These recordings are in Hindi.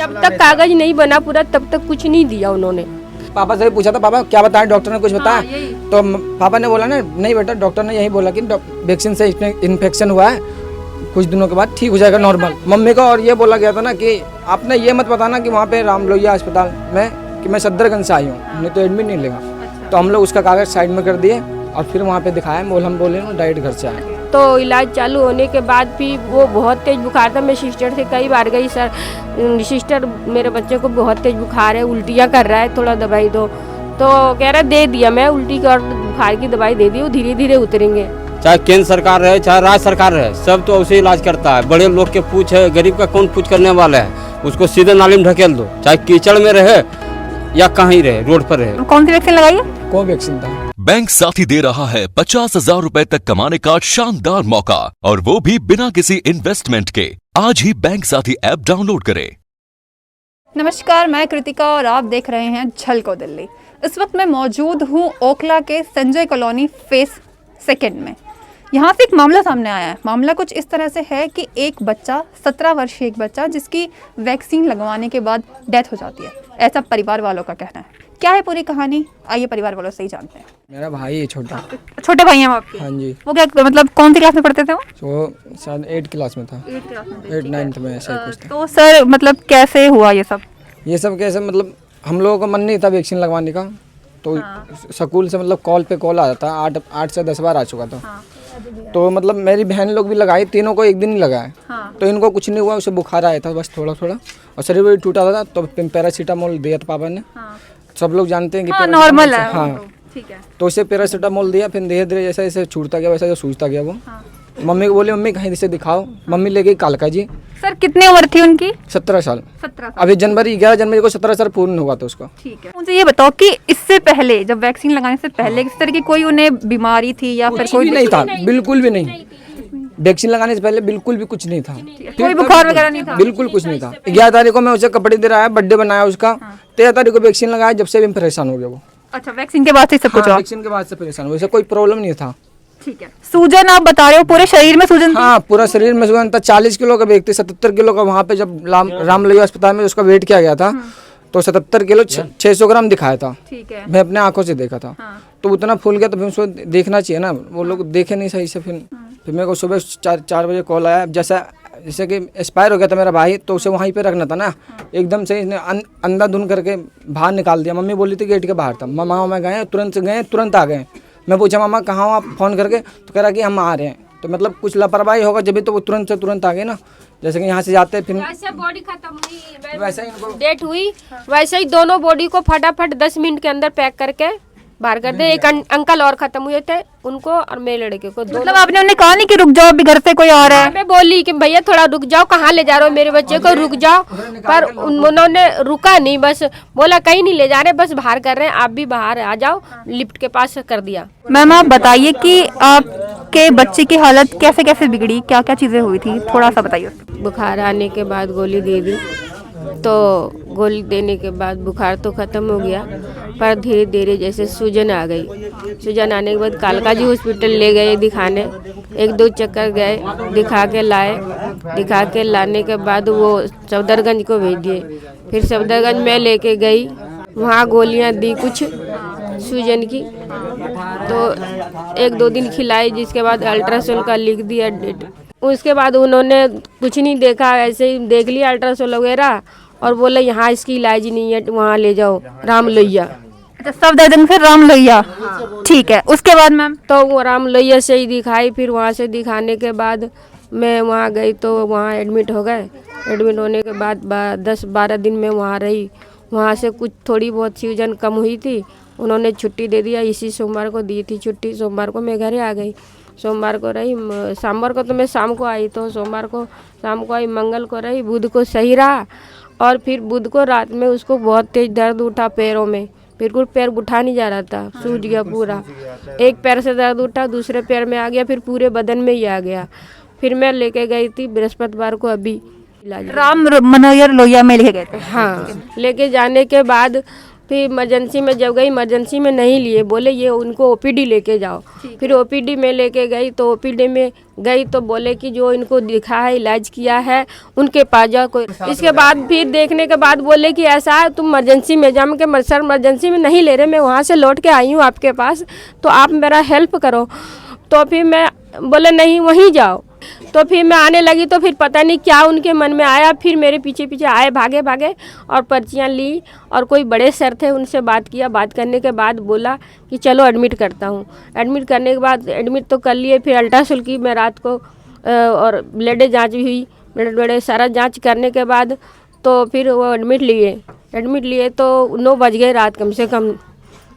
जब तक कागज नहीं बना पूरा तब तक कुछ नहीं दिया उन्होंने। पापा से पूछा था, पापा क्या बताएं, डॉक्टर ने कुछ बताया? तो पापा ने बोला ना, नहीं बेटा डॉक्टर ने यही बोला कि वैक्सीन से इन्फेक्शन हुआ है, कुछ दिनों के बाद ठीक हो जाएगा नॉर्मल। मम्मी को और ये बोला गया था ना कि आपने ये मत बताना कि वहाँ पे राम लोहिया अस्पताल में कि मैं सदरगंज से आई हूँ, नहीं तो एडमिट नहीं लेगा। तो हम लोग उसका कागज साइड में कर दिए और फिर वहाँ पे दिखाया, हम बोले डायरेक्ट घर से आए। तो इलाज चालू होने के बाद भी वो बहुत तेज बुखार था। मैं सिस्टर से कई बार गई, सर सिस्टर मेरे बच्चे को बहुत तेज बुखार है, उल्टियाँ कर रहा है, थोड़ा दवाई दो। तो कह रहा दे दिया, मैं उल्टी और बुखार की दवाई दे दी, वो धीरे धीरे उतरेंगे। चाहे केंद्र सरकार रहे चाहे राज्य सरकार रहे, सब तो उसे इलाज करता है। बड़े लोग के पूछ है, गरीब का कौन पूछ करने वाला है? उसको सीधे नाली में ढकेल दो, चाहे कीचड़ में रहे या कहीं रहे, रोड पर रहे। कौन सी वैक्सीन लगाई है? कोवैक्सीन था। बैंक साथी दे रहा है 50,000 रुपए तक कमाने का शानदार मौका, और वो भी बिना किसी इन्वेस्टमेंट के। आज ही बैंक साथी ऐप डाउनलोड करें। नमस्कार, मैं कृतिका और आप देख रहे हैं झलको दिल्ली। इस वक्त मैं मौजूद हूँ ओखला के संजय कॉलोनी फेस 2 में। यहाँ से एक मामला सामने आया है। मामला कुछ इस तरह से है कि एक बच्चा, 17 वर्षीय एक बच्चा, जिसकी वैक्सीन लगवाने के बाद डेथ हो जाती है, ऐसा परिवार वालों का कहना है। क्या है पूरी कहानी, आइए परिवार वालों से ही जानते हैं। मेरा भाई है छोटा। छोटे भाई हैं आपके? हाँ जी। वो क्या मतलब कौन सी क्लास में पढ़ते थे वो? तो शायद 8 क्लास में था, 8 9th में ऐसा कुछ था। तो सर मतलब कैसे हुआ ये सब? ये सब कैसे, मतलब हम लोगों का मन नहीं था वैक्सीन लगवाने का, तो स्कूल से मतलब कॉल पे कॉल आ जाता, 8 से 10 बार आ चुका था। तो मतलब मेरी बहन लोग भी लगाई, तीनों को एक दिन ही लगाया। तो इनको कुछ नहीं हुआ, उसे बुखार आया था बस थोड़ा थोड़ा, और शरीर भी टूटा था। तो पैरासीटामोल दिया था पापा ने। सब लोग जानते हैं कि नॉर्मल है। हाँ, ठीक है। तो उसे पैरासीटामोल दिया, फिर धीरे धीरे जैसे जैसे छूटता गया वैसा सूझता गया वो। मम्मी को बोले मम्मी कहीं से दिखाओ, मम्मी ले गई कालका जी। सर कितनी उम्र थी उनकी? 17 साल। 17 अभी 11 जनवरी को 17 साल पूर्ण हुआ था उसको। ठीक है। मुझे ये बताओ कि इससे पहले, जब वैक्सीन लगाने से पहले इस तरह की कोई उन्हें बीमारी थी या फिर कोई नहीं था? बिल्कुल भी नहीं। वैक्सीन लगाने से पहले बिल्कुल भी कुछ नहीं था, कोई बुखार वगैरह नहीं था, बिल्कुल कुछ नहीं था। 11 तारीख को मैं उसे कपड़े दे रहा है, बर्थडे बनाया उसका। 13 तारीख को वैक्सीन लगाया, जब से भी परेशान हो गया वो। अच्छा, वैक्सीन के बाद से सब कुछ? वैक्सीन के बाद से परेशान हुआ, कोई प्रॉब्लम नहीं था। ठीक है। सूजन आप बता रहे हो, पूरे शरीर में सूजन? हाँ, पूरा शरीर में सूजन था। 40 किलो का व्यक्ति 77 किलो का, वहाँ पे जब राम लोहिया अस्पताल में उसका वेट किया गया था, तो 77 किलो 600 ग्राम दिखाया था। ठीक है। मैं अपने आंखों से देखा था। तो उतना फूल गया, तो फिर उसको देखना चाहिए ना, वो लोग देखे नहीं सही से। फिर मेरे को सुबह 4 बजे कॉल आया, जैसे कि एक्सपायर हो गया था मेरा भाई, तो उसे वहीं पे रखना था ना। एकदम से इसने अंधाधुंध करके बाहर निकाल दिया। मम्मी बोली थी गेट के बाहर था, मामा मैं गए, तुरंत आ गए। मैं पूछा मामा कहाँ हो आप, फ़ोन करके, तो कह रहा कि हम आ रहे हैं। तो मतलब कुछ लापरवाही होगा जब भी, तो वो तुरंत से तुरंत आ गए ना। जैसे कि यहाँ से जाते फिर जैसे बॉडी खत्म हुई वैसे ही इनको डेट हुई, वैसे ही दोनों बॉडी को फटाफट 10 मिनट के अंदर पैक करके बाहर कर दे। एक अंकल और खत्म हुए थे, उनको और मेरे लड़के को। मतलब आपने उन्हें कहा नहीं कि रुक जाओ, अभी घर से कोई आ रहा है? मैं बोली कि भैया थोड़ा रुक जाओ, कहाँ ले जा रहे हो मेरे बच्चे को, रुक जाओ। पर उन्होंने रुका नहीं, बस बोला कहीं नहीं ले जा रहे, बस बाहर कर रहे हैं, आप भी बाहर आ जाओ। लिफ्ट के पास कर दिया। मैम आप बताइए कि आपके बच्चे की हालत कैसे कैसे बिगड़ी, क्या क्या चीजें हुई थी, थोड़ा सा बताइए। बुखार आने के बाद गोली दे दी, तो गोली देने के बाद बुखार तो ख़त्म हो गया, पर धीरे धीरे जैसे सूजन आ गई। सूजन आने के बाद कालका जी हॉस्पिटल ले गए दिखाने, 1-2 चक्कर गए, दिखा के लाए। दिखा के लाने के बाद वो सफदरगंज को भेज दिए। फिर सफदरगंज में लेके गई, वहाँ गोलियाँ दी कुछ सूजन की, तो 1-2 दिन खिलाई, जिसके बाद अल्ट्रासाउंड का लिख दिया डेट। उसके बाद उन्होंने कुछ नहीं देखा, ऐसे ही देख लिया अल्ट्रासाउंड वगैरह, और बोले यहाँ इसकी इलाज नहीं है, वहाँ ले जाओ राम लोहिया। अच्छा, सफदरजंग से राम लोहिया। ठीक है। उसके बाद मैम? तो वो राम लोहिया से ही दिखाई। फिर वहाँ से दिखाने के बाद मैं वहाँ गई, तो वहाँ एडमिट हो गए। एडमिट होने के बाद 10-12 दिन में वहाँ रही। वहाँ से कुछ थोड़ी बहुत सूजन कम हुई थी, उन्होंने छुट्टी दे दिया। इसी सोमवार को दी थी छुट्टी, सोमवार को मैं घरे आ गई। सोमवार को रही, सोमवार को तो मैं शाम को आई, तो सोमवार को शाम को आई, मंगल को रही, बुध को सही रहा। और फिर बुध को रात में उसको बहुत तेज दर्द उठा पैरों में, बिल्कुल पैर उठा नहीं जा रहा था, सूज गया पूरा। एक पैर से दर्द उठा, दूसरे पैर में आ गया, फिर पूरे बदन में ही आ गया। फिर मैं लेके गई थी बृहस्पतिवार को, अभी इलाज राम मनोहर लोहिया में लेके गए थे? हाँ, लेके जाने के बाद फिर इमरजेंसी में जब गई, इमरजेंसी में नहीं लिए, बोले ये उनको ओपीडी लेके जाओ। फिर ओपीडी में लेके गई तो ओपीडी में गई तो बोले कि जो इनको दिखा है, इलाज किया है, उनके पास जाओ कोई। इसके बाद फिर देखने के बाद बोले कि ऐसा है तुम इमरजेंसी में जाओ। कि सर इमरजेंसी में नहीं ले रहे, मैं वहाँ से लौट के आई हूँ आपके पास, तो आप मेरा हेल्प करो। तो फिर मैं बोले नहीं वहीं जाओ। तो फिर मैं आने लगी तो फिर पता नहीं क्या उनके मन में आया, फिर मेरे पीछे पीछे आए, भागे भागे और पर्चियाँ ली और कोई बड़े सर थे उनसे बात किया। बात करने के बाद बोला कि चलो एडमिट करता हूँ। एडमिट करने के बाद एडमिट तो कर लिए, फिर अल्ट्रासाउंड की मैं रात को और ब्लड जांच भी हुई, ब्लड सारा जांच करने के बाद तो फिर वो एडमिट लिए तो 9 बज गए रात कम से कम।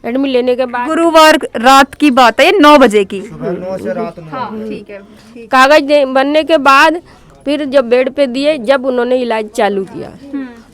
एडमिट लेने के बाद गुरुवार रात की बात है, 9 बजे की। 9 से रात 9। हाँ ठीक है। कागज बनने के बाद फिर जब बेड पे दिए, जब उन्होंने इलाज चालू किया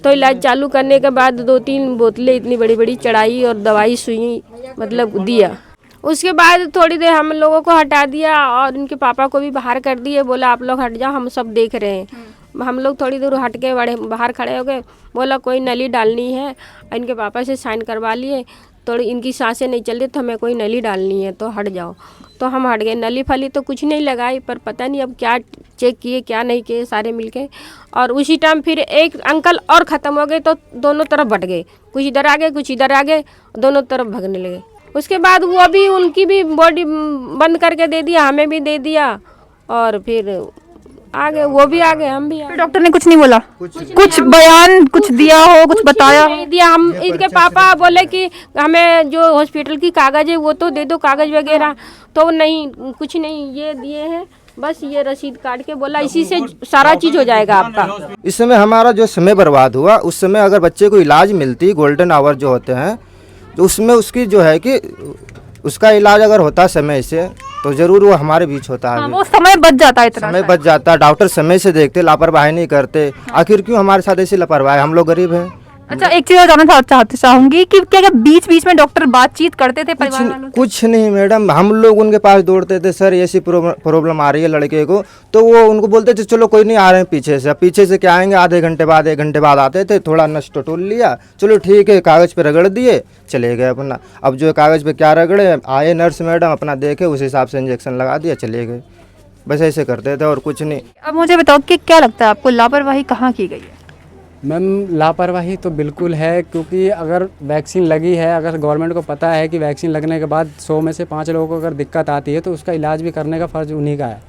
तो इलाज चालू करने के बाद 2-3 बोतलें इतनी बड़ी बड़ी चढ़ाई और दवाई सुई मतलब दिया। उसके बाद थोड़ी देर हम लोगों को हटा दिया और इनके पापा को भी बाहर कर दिए। बोला आप लोग हट जाओ, हम सब देख रहे हैं। हम लोग थोड़ी दूर हट के बाहर खड़े हो गए। बोला कोई नली डालनी है, इनके पापा से साइन करवा लिए। थोड़ी इनकी सांसें नहीं चल रही तो हमें कोई नली डालनी है तो हट जाओ। तो हम हट गए। नली फली तो कुछ नहीं लगाई, पर पता नहीं अब क्या चेक किए क्या नहीं किए सारे मिलके। और उसी टाइम फिर एक अंकल और ख़त्म हो गए तो दोनों तरफ बट गए, कुछ इधर आ गए कुछ इधर आ गए, दोनों तरफ भागने लगे। उसके बाद वो भी उनकी भी बॉडी बंद करके दे दिया, हमें भी दे दिया और फिर आ गए, वो भी आ गए, हम भी आ गए। डॉक्टर ने कुछ नहीं बोला, कुछ बयान कुछ दिया हो, कुछ बताया नहीं दिया। हम इनके पापा बोले कि हमें जो हॉस्पिटल की कागज है वो तो दे दो, कागज वगैरह, तो नहीं कुछ नहीं ये दिए हैं, बस ये रसीद काट के बोला इसी से सारा चीज हो जाएगा आपका। इस समय हमारा जो समय बर्बाद हुआ, उस समय अगर बच्चे को इलाज मिलती, गोल्डन आवर जो होते हैं, तो उसमें उसकी जो है कि उसका इलाज अगर होता समय से तो जरूर वो हमारे बीच होता है। वो समय बच जाता है, इतना समय बच जाता, डॉक्टर समय से देखते, लापरवाही नहीं करते। आखिर क्यों हमारे साथ ऐसी लापरवाही, हम लोग गरीब हैं। अच्छा एक चीज और जानना चाहूंगी कि क्या बीच बीच में डॉक्टर बातचीत करते थे परिवार वालों से? कुछ नहीं मैडम, हम लोग उनके पास दौड़ते थे, सर ऐसी प्रॉब्लम आ रही है लड़के को, तो वो उनको बोलते थे चलो कोई नहीं, आ रहे हैं पीछे से। अब पीछे से क्या आएंगे, आधे घंटे बाद 1 घंटे बाद आते थे, थोड़ा नस टटोल लिया, चलो ठीक है, कागज़ पे रगड़ दिए, चले गए अपना। अब जो कागज़ पे क्या रगड़े, आए नर्स मैडम अपना देखे, उस हिसाब से इंजेक्शन लगा दिया, चले गए। बस ऐसे करते थे और कुछ नहीं। अब मुझे बताओ कि क्या लगता है आपको, लापरवाही कहाँ की गई है? मैम लापरवाही तो बिल्कुल है, क्योंकि अगर वैक्सीन लगी है, अगर गवर्नमेंट को पता है कि वैक्सीन लगने के बाद 100 में से 5 लोगों को अगर दिक्कत आती है तो उसका इलाज भी करने का फ़र्ज़ उन्हीं का है।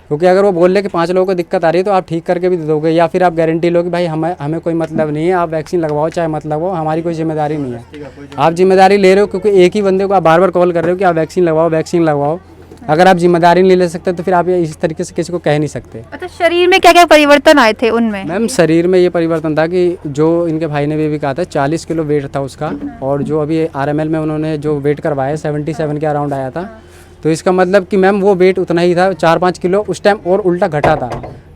क्योंकि अगर वो बोल ले कि 5 लोगों को दिक्कत आ रही है तो आप ठीक करके भी दे दोगे, या फिर आप गारंटी लो कि भाई हमें कोई मतलब नहीं है, आप वैक्सीन लगवाओ चाहे मत लगवाओ, हमारी कोई जिम्मेदारी नहीं है। आप जिम्मेदारी ले रहे हो क्योंकि एक ही बंदे को आप बार बार कॉल कर रहे हो कि आप वैक्सीन लगवाओ। अगर आप जिम्मेदारी नहीं ले सकते तो फिर आप इस तरीके से किसी को कह नहीं सकते। अच्छा शरीर में क्या क्या परिवर्तन आए थे उनमें? मैम शरीर में ये परिवर्तन था कि जो इनके भाई ने भी कहा था 40 किलो वेट था उसका, और जो अभी RML में उन्होंने जो वेट करवाया 77 के अराउंड आया था। तो इसका मतलब कि मैम वो वेट उतना ही था, 4-5 किलो उस टाइम और उल्टा घटा था।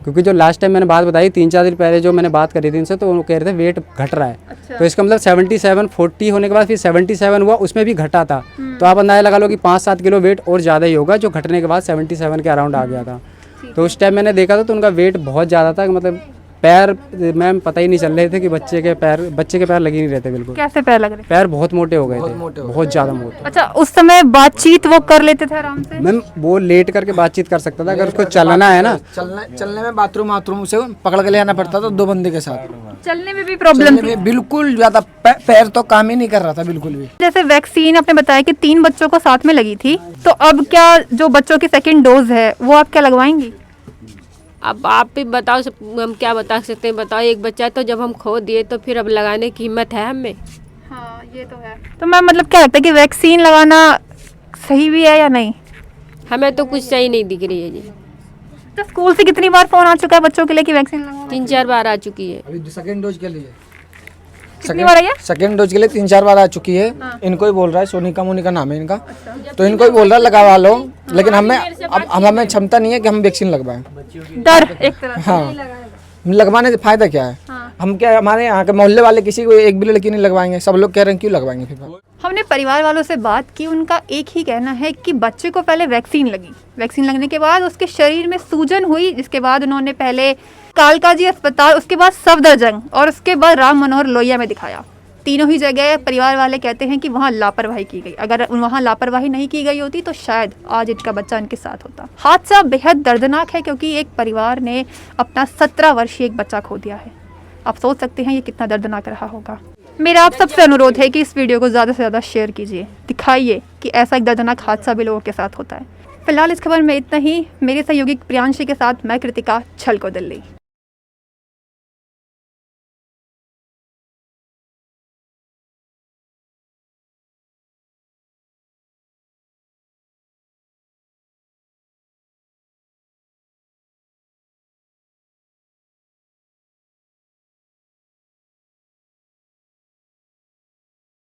क्योंकि जो लास्ट टाइम मैंने बात बताई 3-4 दिन पहले जो मैंने बात करी थी इनसे, तो वो कह रहे थे वेट घट रहा है। अच्छा। तो इसका मतलब 77-40 होने के बाद फिर 77 हुआ, उसमें भी घटा था। तो आप अंदाजा लगा लो कि 5-7 किलो वेट और ज़्यादा ही होगा, जो घटने के बाद 77 के अराउंड आ गया था। तो उस टाइम मैंने देखा था तो उनका वेट बहुत ज़्यादा था, मतलब पैर मैम पता ही नहीं चल रहे थे कि बच्चे के पैर लग ही नहीं रहते बिल्कुल। कैसे पैर लग रहे? पैर बहुत मोटे हो गए थे, बहुत ज़्यादा मोटे। अच्छा उस समय बातचीत वो कर लेते थे आराम से? मैम वो लेट करके बातचीत कर सकता था, अगर उसको चलना है ना, चलने में बाथरूम से पकड़ के ले आना पड़ता था 2 बंदे के साथ। चलने में भी प्रॉब्लम थी? बिल्कुल ज़्यादा पैर तो काम ही नहीं कर रहा था बिल्कुल भी। जैसे वैक्सीन आपने बताया कि 3 बच्चों को साथ में लगी थी, तो अब क्या जो बच्चों की सेकेंड डोज है वो आप क्या लगवाएंगी? अब आप भी बताओ, हम क्या बता सकते हैं, बताओ। एक बच्चा तो जब हम खो दिए तो फिर अब लगाने की हिम्मत है हमें? हाँ ये तो है। तो मैम मतलब क्या लगता है कि वैक्सीन लगाना सही भी है या नहीं? हमें तो कुछ सही नहीं दिख रही है जी। तो स्कूल से कितनी बार फोन आ चुका है बच्चों के लिए कि वैक्सीन लगाओ? 3-4 बार आ चुकी है। अभी सेकेंड डोज के लिए कितनी बार आई है? सेकेंड डोज के लिए 3-4 बार आ चुकी है। इनको ही बोल रहा है, सोनिका मोनिका नाम है इनका। तो इनको ही बोल रहा है लगवा लो, लेकिन हमें क्षमता नहीं है कि हम वैक्सीन लगवाएं। डर एक तरह से। हाँ, लगवाने से फायदा क्या है? हाँ। हम क्या, हमारे यहाँ के मोहल्ले वाले किसी को एक भी लड़की नहीं लगवाएंगे, सब लोग कह रहे हैं क्यों लगवाएंगे फिर? हमने परिवार वालों से बात की, उनका एक ही कहना है कि बच्चे को पहले वैक्सीन लगी, वैक्सीन लगने के बाद उसके शरीर में सूजन हुई, जिसके बाद उन्होंने पहले कालकाजी अस्पताल, उसके बाद सफदरजंग और उसके बाद राम मनोहर लोहिया में दिखाया। तीनों ही जगह परिवार वाले कहते हैं कि वहाँ लापरवाही की गई। अगर वहाँ लापरवाही नहीं की गई होती तो शायद आज इनका बच्चा इनके साथ होता। हादसा बेहद दर्दनाक है क्योंकि एक परिवार ने अपना 17 वर्षीय एक बच्चा खो दिया है। आप सोच सकते हैं ये कितना दर्दनाक रहा होगा। मेरा आप सबसे अनुरोध है कि इस वीडियो को ज़्यादा से ज़्यादा शेयर कीजिए, दिखाइए कि ऐसा एक दर्दनाक हादसा भी लोगों के साथ होता है। फिलहाल इस खबर में इतना ही। मेरे सहयोगी प्रियांशी के साथ मैं कृतिका, छलको दिल्ली।